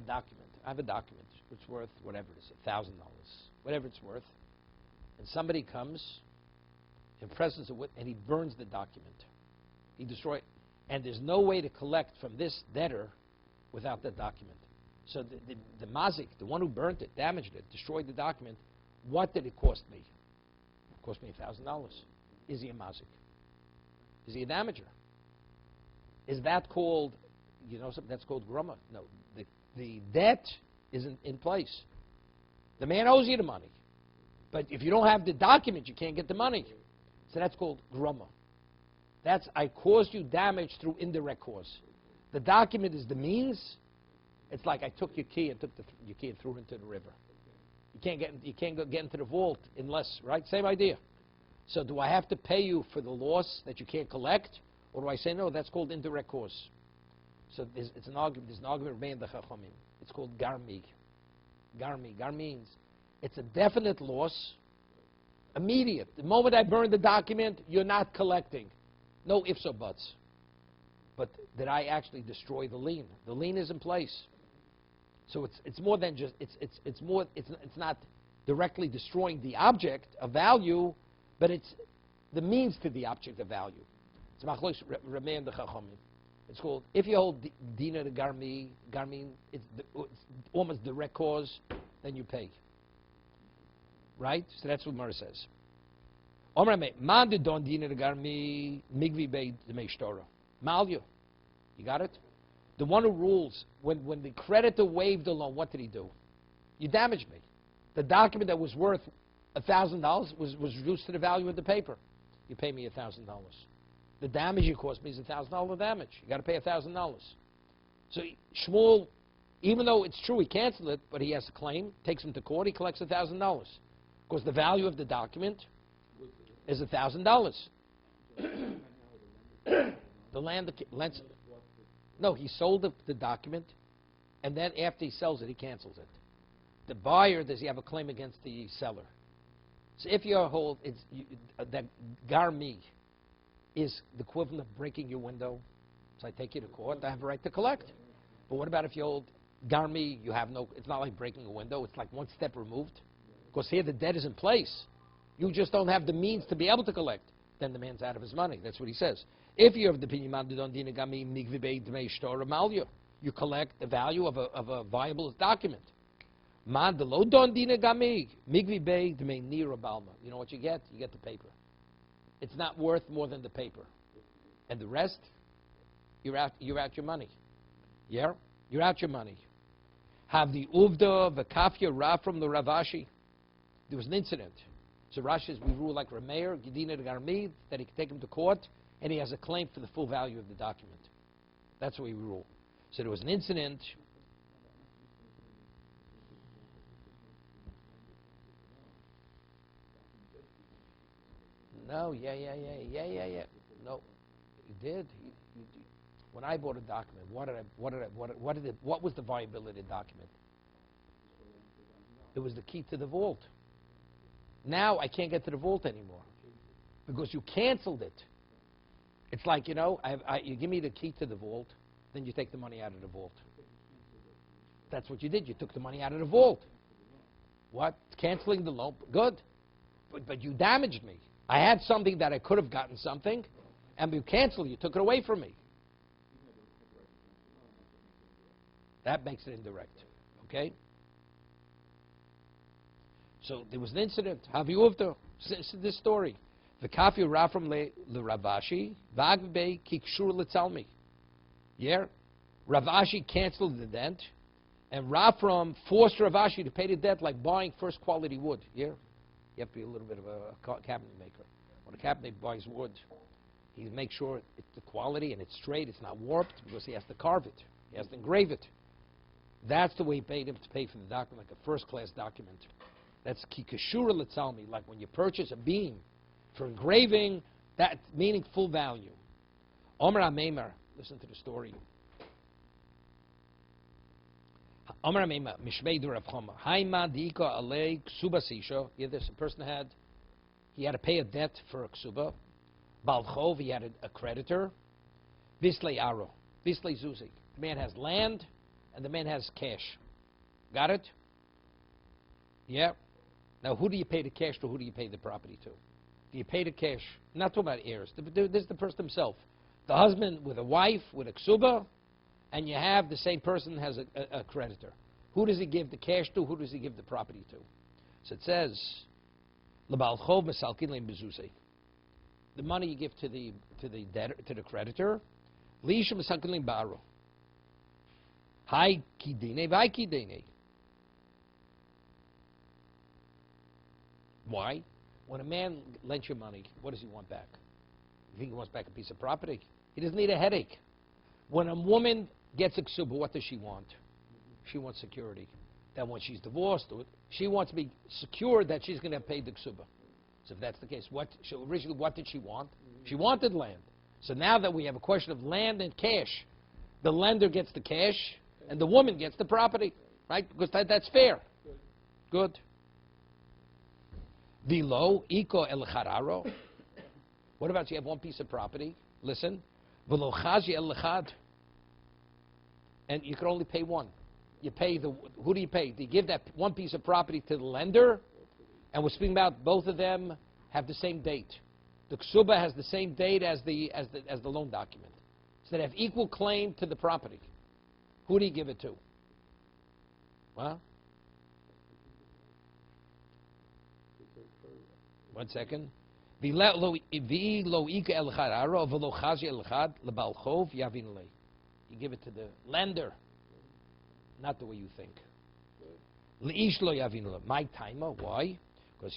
document. It's worth whatever it is, $1,000, whatever it's worth. And somebody comes in presence of and he burns the document. He destroys, and there's no way to collect from this debtor without that document. So the mazik, the one who burnt it, damaged it, destroyed the document, what did it cost me? It cost me $1,000. Is he a mazik? Is he a damager? Is that called, something that's called grumma? No, the debt isn't in place. The man owes you the money. But if you don't have the document, you can't get the money. So that's called grumma. That's, I caused you damage through indirect cause. The document is the means. It's like I took your key and your key and threw it into the river. You can't get into the vault unless, right? Same idea. So do I have to pay you for the loss that you can't collect? Or do I say, no, that's called indirect cause? So there's an argument remained the Chachamim. It's called garmi. Gar means it's a definite loss, immediate. The moment I burn the document, you're not collecting. No ifs or buts. But did I actually destroy the lien? The lien is in place. So it's more than just it's not directly destroying the object of value, but it's the means to the object of value. It's machlois remain the chachamim. It's called, if you hold dina de garmi, it's almost direct cause, then you pay. Right? So that's what Mara says. Omer me man de don dina de garmi migvi be de meishtora. Malyu. You got it? The one who rules, when the creditor waived the loan, what did he do? You damaged me. The document that was worth $1,000 was reduced to the value of the paper. You pay me $1,000. The damage you caused me is $1,000 damage. You got to pay $1,000. So Shmuel, even though it's true he canceled it, but he has a claim, takes him to court, he collects $1,000. Because the value of the document is $1,000. The land, no, he sold the document, and then after he sells it, he cancels it. The buyer, does he have a claim against the seller? So if you hold, that garmi is the equivalent of breaking your window. So I take you to court, I have a right to collect. But what about if you hold garmi, you have no, it's not like breaking a window, it's like one step removed. Because here the debt is in place. You just don't have the means to be able to collect. Then the man's out of his money. That's what he says. If you have the opinion, you collect the value of a viable document. You know what you get? You get the paper. It's not worth more than the paper. And the rest, you're out your money. Yeah? You're out your money. Have the Uvda, the Kafya, Ra from the Ravashi. There was an incident. So Rashi says we rule like Rameir, Gedina de Garmi, that he can take him to court, and he has a claim for the full value of the document. That's what we rule. So there was an incident. No, yeah. No, he did. When I bought a document, what was the viability of the document? It was the key to the vault. Now I can't get to the vault anymore because you canceled it. It's like, you know, you give me the key to the vault, then you take the money out of the vault. That's what you did. You took the money out of the vault. What? Canceling the loan. Good. But you damaged me. I had something that I could have gotten something, and you canceled. You took it away from me. That makes it indirect. Okay? So there was an incident. This story. The kafi rafram le Ravashi, vagbe kikshur letzalmi. Yeah? Ravashi canceled the debt, and Rafram forced Ravashi to pay the debt like buying first quality wood. Yeah? You have to be a little bit of a cabinet maker. When a cabinet buys wood, he makes sure it's the quality and it's straight, it's not warped, because he has to carve it. He has to engrave it. That's the way he paid him to pay for the document, like a first-class document. That's kikashura letzalmi, like when you purchase a beam for engraving, that meaning full value. Omer HaMeimer, listen to the story. Omer HaMeimer, Mishmei Rav Choma, Haima Dika Alei Ksuba Sisha. Here, this a person had to pay a debt for a ksuba. Balchov, he had a creditor. Visle Aro, Visle Zuzi. The man has land, and the man has cash. Got it? Yeah. Now, who do you pay the cash to? Who do you pay the property to? Do you pay the cash? Not talking about heirs. This is the person himself. The husband with a wife, with a ksuba, and you have the same person has a creditor. Who does he give the cash to? Who does he give the property to? So it says, L'bal chov mesalkin leim bezuzei. The money you give to the debtor, to the creditor, L'isha mesalkin leim baro. Hai kidene, vai kidene. Why? When a man lends you money, what does he want back? You think he wants back a piece of property? He doesn't need a headache. When a woman gets a ksuba, what does she want? She wants security. That when she's divorced, she wants to be secure that she's going to have paid the ksuba. So if that's the case, originally what did she want? She wanted land. So now that we have a question of land and cash, the lender gets the cash and the woman gets the property, right? Because that's fair. Good. Vilo, iko el chararo. What about you have one piece of property? Listen. Velo chazi el lechad. And you can only pay one. You pay who do you pay? Do you give that one piece of property to the lender? And we're speaking about both of them have the same date. The ksuba has the same date as the loan document. So they have equal claim to the property. Who do you give it to? What? 1 second. You give it to the lender, not the way you think. My timer, why? Because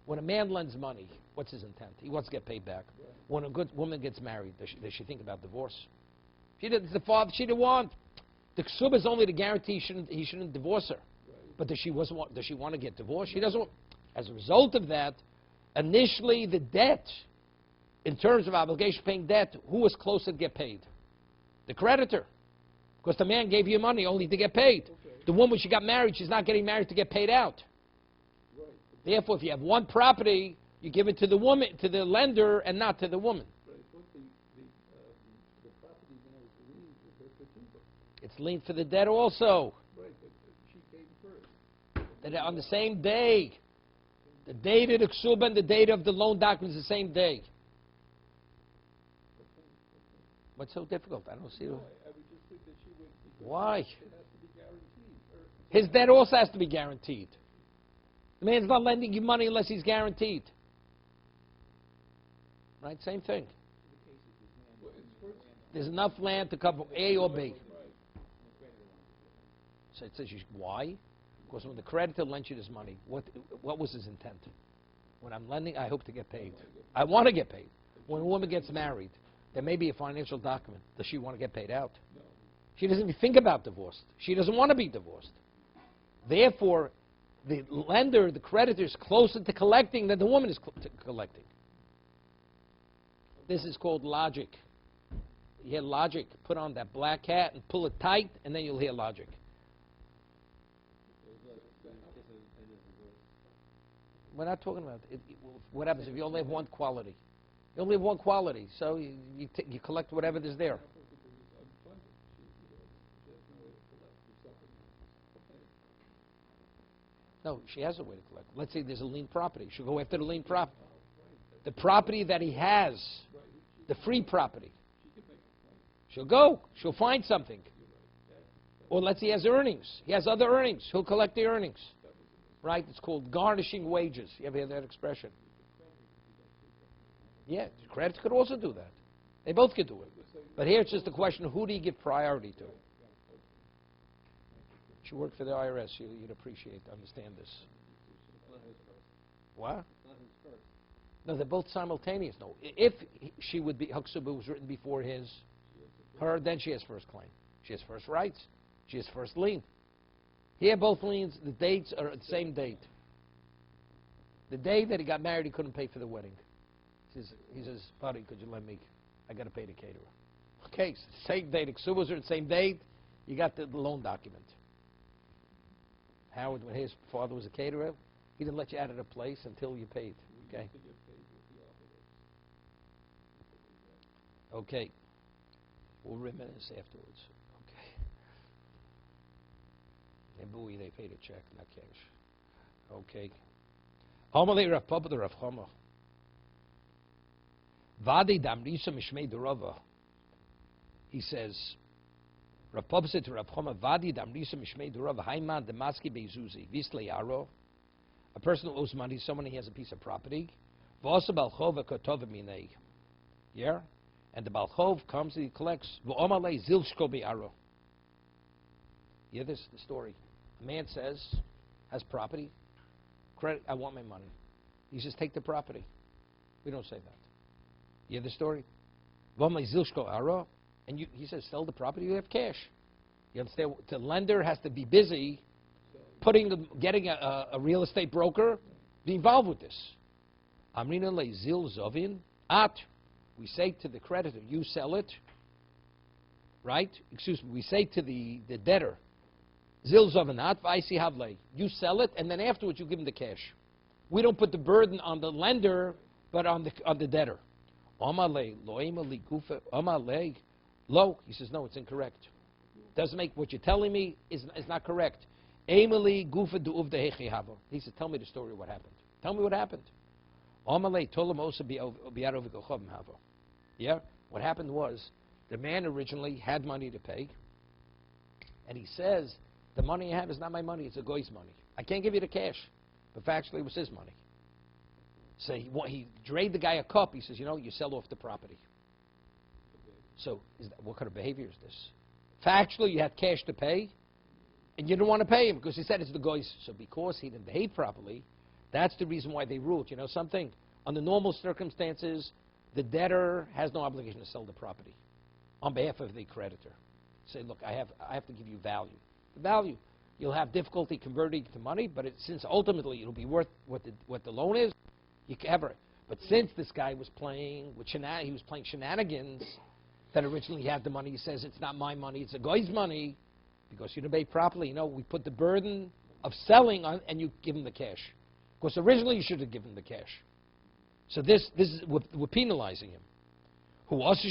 when a man lends money, what's his intent? He wants to get paid back. When a good woman gets married, does she think about divorce? She didn't. The father, she didn't want. The ksuba is only to guarantee he shouldn't divorce her. But does she want to get divorced? She doesn't want. As a result of that, initially the debt, in terms of obligation paying debt, who was closer to get paid? The creditor. Because the man gave you money only to get paid. Okay. The woman, when she got married, she's not getting married to get paid out. Right. Therefore, if you have one property, you give it to the woman, to the lender, and not to the woman. Right. The property now is lien for the ksuba. It's lien for the debt also. Right, but she paid first. On the same day. The date of the ksuba and the date of the loan document is the same day. What's so difficult? I don't see it. Why? His debt also has to be guaranteed. The man's not lending you money unless he's guaranteed. Right? Same thing. There's enough land to cover A or B. So it says, why? Because when the creditor lends you this money, what was his intent? When I'm lending, I hope to get paid. I want to get paid. When a woman gets married, there may be a financial document. Does she want to get paid out? No. She doesn't even think about divorce. She doesn't want to be divorced. Therefore, the lender, the creditor, is closer to collecting than the woman is collecting. This is called logic. You hear logic. Put on that black hat and pull it tight, and then you'll hear logic. we're not talking about it. What happens if you only have one quality? You only have one quality, so you collect whatever is there. No, she has a way to collect. Let's say there's a lien property. She'll go after the lien property. The property that he has, the free property. She'll go. She'll find something. Or let's say he has earnings. He has other earnings. He'll collect the earnings. Right? It's called garnishing wages. You ever hear that expression? Yeah, creditors could also do that. They both could do it. But here it's just a question of who do you give priority to? She worked for the IRS. You'd understand this. What? No, they're both simultaneous. No, if she would be Haksuba was written before her, then she has first claim. She has first rights. She has first lien. Here, both liens, the dates are at the same date. The day that he got married, he couldn't pay for the wedding. He says, buddy, could you lend me? I got to pay the caterer. Okay, same date. Ksubos are at the same date. You got the loan document. Howard, when his father was a caterer, he didn't let you out of the place until you paid. Okay. Okay. We'll reminisce afterwards. Okay. In Bowie, they paid a check, not cash. Okay. Amalei Rav Papa the Rav Chama. Vadi damrisa mishmei derava. He says, Rav Papa said to Rav Chama, Vadi damrisa mishmei derava haiman demaski beizuzi visle yaro. A person who owes money to someone, he has a piece of property. V'asa balchov kotov minei. Yeah? And the balchov comes and he collects. V'omalei zilshko be'aro. You hear this? The story. A man says, has property. Credit, I want my money. He says, take the property. We don't say that. You hear the story? V'omalei zilshko aro. And he says, sell the property, you have cash. You understand? The lender has to be busy getting a real estate broker, be involved with this. Amrina le zil zovin at. We say to the creditor, you sell it, right? Excuse me. We say to the debtor, zil zovin at v'aisi havle. You sell it, and then afterwards you give him the cash. We don't put the burden on the lender, but on the debtor. Amale loimali gufa amale lo. He says no, it's incorrect. Doesn't make what you're telling me is not correct. Emily Gufa du uvda hechi havo. He said, tell me the story of what happened. Tell me what happened. Amalei tolamosa biarovigochovim havo. Yeah? What happened was, the man originally had money to pay, and he says, the money I have is not my money, it's a goy's money. I can't give you the cash. But factually, it was his money. So he dragged the guy a cup. He says, you sell off the property. So what kind of behavior is this? Factually, you had cash to pay, and you didn't want to pay him because he said it's the goy's. So because he didn't behave properly, that's the reason why they ruled. You know something? Under normal circumstances, the debtor has no obligation to sell the property on behalf of the creditor. Say, look, I have to give you value. The value. You'll have difficulty converting it to money, but since ultimately it'll be worth what the loan is, you can have it. But since this guy was playing with he was playing shenanigans, that originally he had the money. He says it's not my money, it's a guy's money. Because you didn't pay properly, we put the burden of selling on, and you give him the cash. Because originally you should have given him the cash. So this is we're penalizing him. Because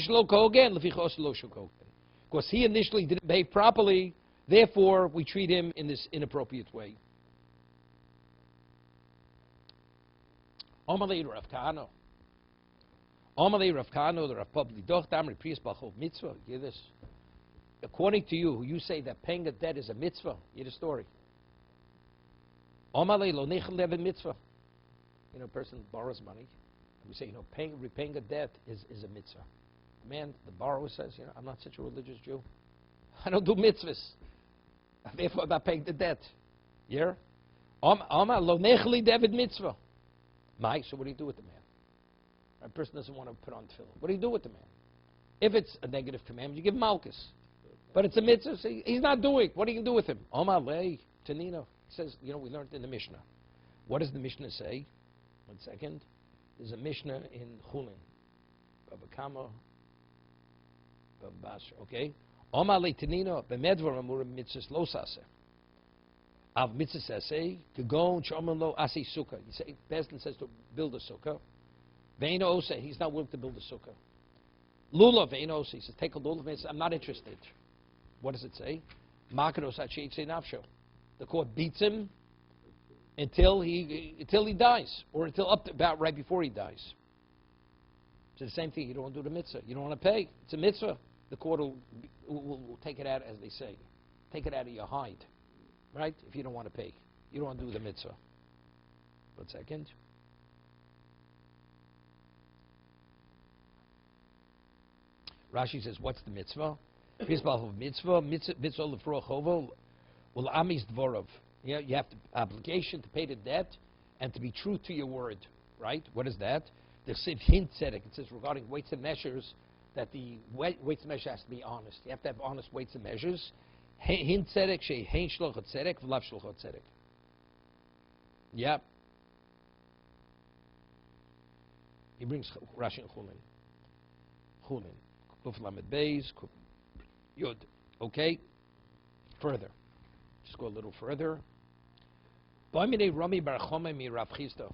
he initially didn't behave properly, therefore we treat him in this inappropriate way. Amalei Rav Kahana. Amalei Rav Kahana, the Rav Pabli Dochtam, Repris Bachov Mitzvah. Hear this? According to you, you say that paying a debt is a mitzvah. Hear the story. Amalei lo nechel levin mitzvah. A person borrows money. We say, repaying a debt is a mitzvah. Man, the borrower says, I'm not such a religious Jew. I don't do mitzvahs. Therefore, I'm not paying the debt. Yeah? Amalei lo nechli David mitzvah. So what do you do with the man? A person doesn't want to put on tefillin. What do you do with the man? If it's a negative commandment, you give him malchus. But it's a mitzvah. So he's not doing. What are you going to do with him? Amalei Tanino. He says, we learned in the Mishnah. What does the Mishnah say? 1 second. There's a Mishnah in Chulin. Baba Kama. Baba Basra. Okay? Amalei Tanino. B'medvar amurim mitzvahs lo saseh. Av mitzvah says, say, to go and lo asi sukkah. You say, Bezdin says to build a sukkah. Ve'eno osa, he's not willing to build a sukkah. Lulav, ve'eno osa, he says, take a lulav, he says, I'm not interested. What does it say? Makados ha'cheitze nafsho. The court beats him until he dies, or until up to about right before he dies. It's the same thing. You don't want to do the mitzvah. You don't want to pay. It's a mitzvah. The court will take it out, as they say, take it out of your hide, right? If you don't want to pay, you don't want to do the mitzvah. 1 second. Rashi says, what's the mitzvah? Mitzvah lefrochovo, well, amis dvorov. You have the obligation to pay the debt and to be true to your word, right? What is that? The Siv Hint Tzedek, it says regarding weights and measures, that the weights and measures has to be honest. You have to have honest weights and measures. Hint Tzedek, shei hein shlochot tzedek, v'lav shlochot tzedek. Yeah. He brings Rashi and Chulin. Chulin. Kuf Lamed Beis, Kuf Yud. Okay? Further. Just go a little further. Ba'minei Rami Bar Choma mi Rav Chisda.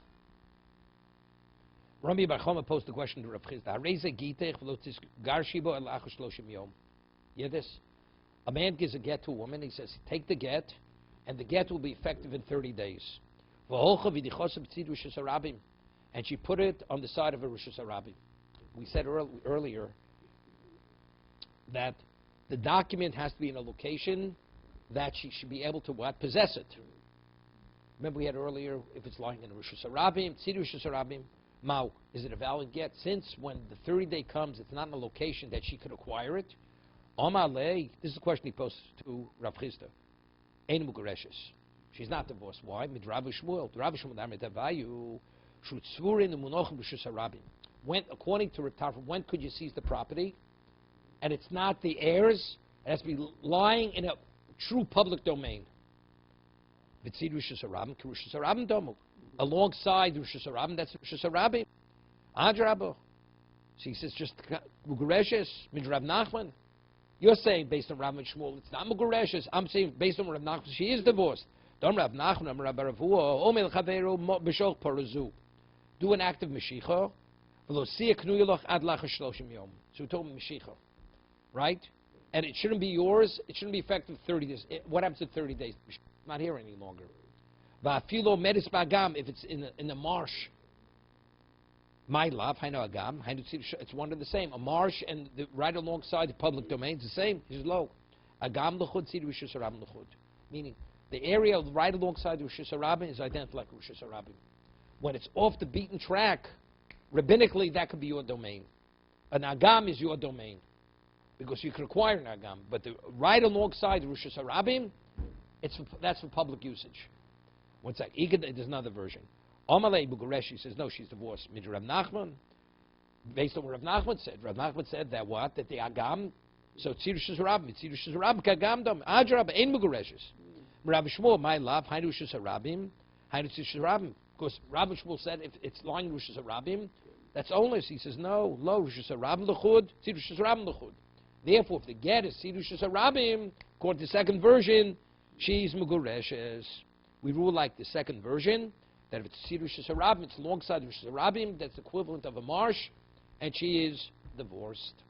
Rami Bar Choma posed the question to Rav Chisda. Hareze gitech v'lo gar shibo el achos shloshim yom. You hear this? A man gives a get to a woman. He says, take the get, and the get will be effective in 30 days. And she put it on the side of a Rosh Hashanah. We said earlier that the document has to be in a location that she should be able to what? Possess it. Remember we had earlier, if it's lying in a Rosh Hashanah, Tzid Rosh Hashanah, Mao, is it a valid get? Since when the 30th day comes, it's not in a location that she could acquire it. Amalei, this is the question he posed to Rav Chisda. Ein mugareshes. She's not divorced. Why? Mid Rav Shmuel. Rav Shmuel damet avayu shutzvurin umunochem b'shus harabim. When, according to Rav Tarfon, when could you seize the property? And it's not the heirs. It has to be lying in a true public domain. V'tzid rishus harabim k'rishus harabim domu. Alongside rishus harabim, that's rishus harabim. Adrabo. So he says just mugareshes mid Rav Nachman. You're saying based on Rav and Shmuel, it's not mugareshes. I'm saying based on Rav Nachman, she is divorced. Don't Rav Nachman, Rav Baravua, Omel Chaveru B'Shoch Parazu. Do an act of Meshicha. So we told him Meshicha, right? And it shouldn't be yours. It shouldn't be effective 30 days. What happens in 30 days? It's not here any longer. If it's in the marsh, my love, it's one and the same. A marsh and right alongside the public domain is the same. It's low. Meaning the area right alongside the Rosh Hashanah is identical like Rosh Hashanah. When it's off the beaten track, rabbinically that could be your domain. An agam is your domain because you can acquire an agam. But right alongside the Rosh Hashanah, that's for public usage. One sec. There's another version. Amalei Bugareshi says, no, she's divorced. Mid Rav Nachman, based on what Rav Nachman said. Rav Nachman said that what? That the agam, so Tzirus Shizarabim, kagam dom, adrab, ein Bugareshis. Rav Shmuel, my love, hainu Shizarabim, hainu Shizarabim. Because Rav Shmuel said if it's lying Rosh Hashanah, that's onless. He says, no, lo, Rosh Hashanah l'chud, Tzirus Shizarabim l'chud. Therefore, if the get is Tzirus Shizarabim, according to the second version, she's Mugareshes. We rule like the second version, that if it's Tzirus Shizarabim, it's alongside Rosh Hashanah, that's equivalent of a marsh, and she is divorced.